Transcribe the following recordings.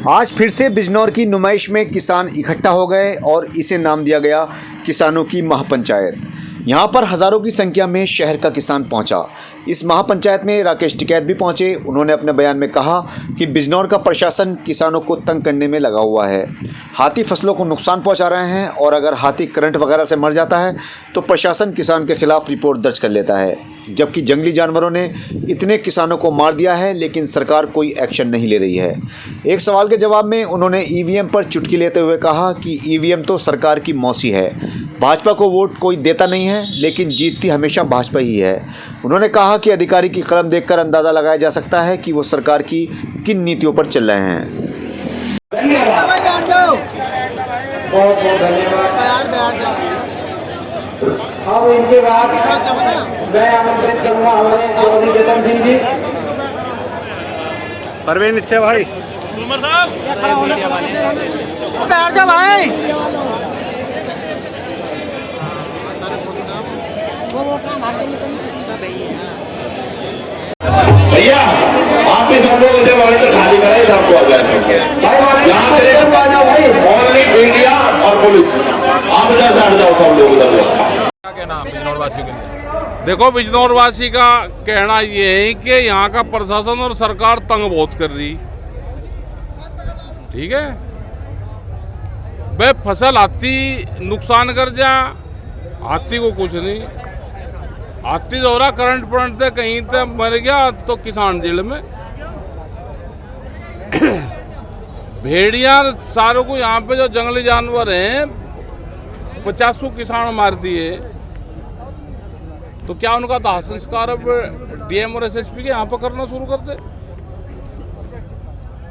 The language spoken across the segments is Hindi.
आज फिर से बिजनौर की नुमाइश में किसान इकट्ठा हो गए और इसे नाम दिया गया किसानों की महापंचायत। यहाँ पर हज़ारों की संख्या में शहर का किसान पहुँचा। इस महापंचायत में राकेश टिकैत भी पहुँचे। उन्होंने अपने बयान में कहा कि बिजनौर का प्रशासन किसानों को तंग करने में लगा हुआ है। हाथी फसलों को नुकसान पहुँचा रहे हैं और अगर हाथी करंट वगैरह से मर जाता है तो प्रशासन किसान के खिलाफ रिपोर्ट दर्ज कर लेता है, जबकि जंगली जानवरों ने इतने किसानों को मार दिया है लेकिन सरकार कोई एक्शन नहीं ले रही है। एक सवाल के जवाब में उन्होंने ईवीएम पर चुटकी लेते हुए कहा कि ईवीएम तो सरकार की मौसी है, भाजपा को वोट कोई देता नहीं है लेकिन जीतती हमेशा भाजपा ही है। उन्होंने कहा कि अधिकारी की कलम देखकर अंदाज़ा लगाया जा सकता है कि वो सरकार की किन नीतियों पर चल रहे हैं। बहुत बहुत धन्यवाद। अब इनके बाद मैं आमंत्रित करूंगा हमारे चौधरी जतन सिंह जी। परवीन इच्छा भाई उमर साहब बैठ जा भाई। भैया आप भी सब लोग इसे मॉनिटर खाली कराइए, आपको आ जाए यहाँ से ओनली मीडिया और पुलिस। आप इधर से हट जाओ, सब लोग उधर जाओ। क्या कहना बिजनौर वासी के लिए? देखो, बिजनौर वासी का कहना ये है कि यहाँ का प्रशासन और सरकार तंग बहुत कर रही। ठीक है, बे फसल हाथी नुकसान कर जा, हाथी को कुछ नहीं। हाथी जो हो रहा करंट पड़ते कहीं तक मर गया तो किसान जेल में। भेड़िया सारों को यहाँ पे जो जंगली जानवर हैं 50 किसान मार दिए, तो क्या उनका दाह संस्कार अब डीएम और एसएसपी के यहाँ पर करना शुरू कर दे?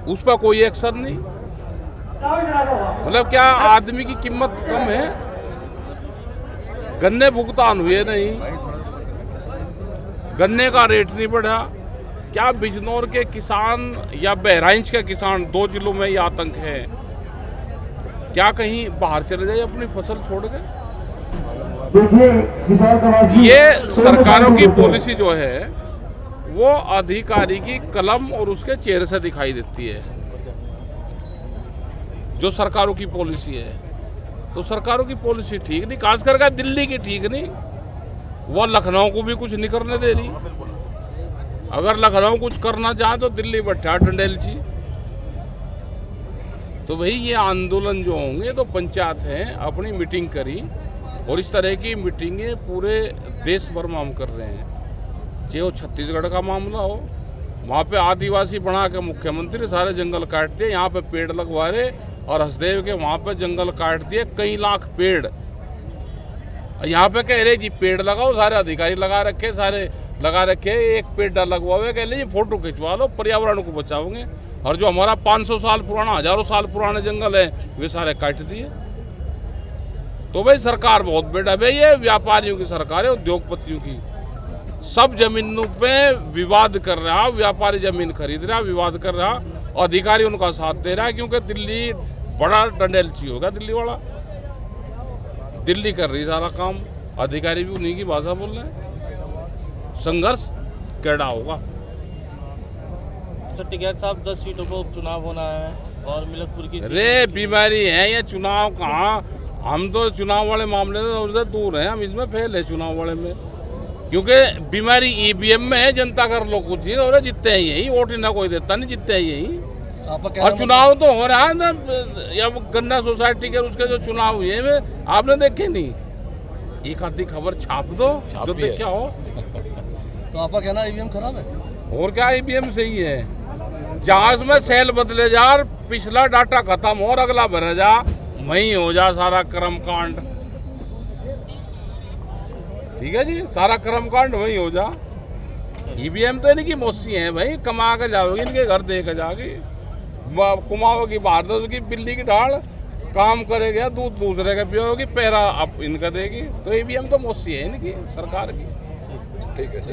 उस पर कोई एक्शन नहीं। मतलब क्या आदमी की कीमत कम है? गन्ने भुगतान हुए नहीं, गन्ने का रेट नहीं बढ़ा। क्या बिजनौर के किसान या बहराइच के किसान, 2 जिलों में ये आतंक है, क्या कहीं बाहर चले जाए अपनी फसल छोड़ के? ये सरकारों की पॉलिसी जो है वो अधिकारी की कलम और उसके चेहरे से दिखाई देती है। जो सरकारों की पॉलिसी है, तो सरकारों की पॉलिसी ठीक नहीं, खास करके दिल्ली की ठीक नहीं। वह लखनऊ को भी कुछ नहीं करने दे रही। अगर लखनऊ कुछ करना चाहे तो दिल्ली बैठा डंडेल जी। तो भाई ये आंदोलन जो होंगे तो पंचायत है अपनी मीटिंग करी, और इस तरह की मीटिंगें पूरे देश भर में हम कर रहे हैं। चाहे वो छत्तीसगढ़ का मामला हो, वहाँ पे आदिवासी बना के मुख्यमंत्री सारे जंगल काट दिए, यहाँ पे पेड़ लगवा रहे, और हसदेव के वहाँ पे जंगल काट दिए कई लाख पेड़। यहाँ पे कह रहे जी पेड़ लगाओ, सारे अधिकारी लगा रखे, सारे लगा रखे, एक पेड़ लगवा हुए, कह लीजिए फोटो खिंचवा लो, पर्यावरण को बचाओगे। और जो हमारा 500 साल पुराना, हजारों साल पुराने जंगल है वे सारे काट दिए। तो भाई सरकार बहुत बेटा भाई, ये व्यापारियों की सरकार है, उद्योगपतियों की। सब जमीनों पे विवाद कर रहा, व्यापारी जमीन खरीद रहा, विवाद कर रहा, और अधिकारी उनका साथ दे रहा है, क्योंकि दिल्ली बड़ा डंडेलची होगा। दिल्ली वाला दिल्ली कर रही सारा काम, अधिकारी भी उन्हीं की भाषा बोल रहे हैं। संघर्ष कैडा होगा। तो टिकैत साहब 10 सीटों पर उपचुनाव होना है और मिलकपुर की अरे बीमारी है ये चुनाव कहाँ? हम तो चुनाव वाले मामले से दूर हैं, हम इसमें फेल है चुनाव वाले में, क्योंकि बीमारी ईवीएम में है। जनता कर लो कुछ ही और जीतते हैं यही, वोट ना कोई देता नहीं, जीतते हैं यही। और चुनाव तो हो रहा है ना, या गन्ना सोसाइटी के उसके जो चुनाव हुए वे आपने देखे नहीं? एक आधी खबर छाप दो जो देख क्या हो। तो आपका कहना ईवीएम खराब है? और क्या ईवीएम सही है? जहाज में सेल बदले जा, पिछला डाटा खत्म हो और अगला भरे जा, वहीं हो जा सारा कर्मकांड। ठीक है जी, सारा कर्मकांड वहीं हो जा। ईवीएम तो इनकी मौसी है भाई, कमा के जाओगी इनके घर दे के जाओगी, कुमाओगी बाहर दो की बिल्ली की ढाल, काम करेगा, दूध दूसरे का पियोगी, पैरा अब इनका देगी। तो ईवीएम तो मौसी है इनकी सरकार की। ठीक है।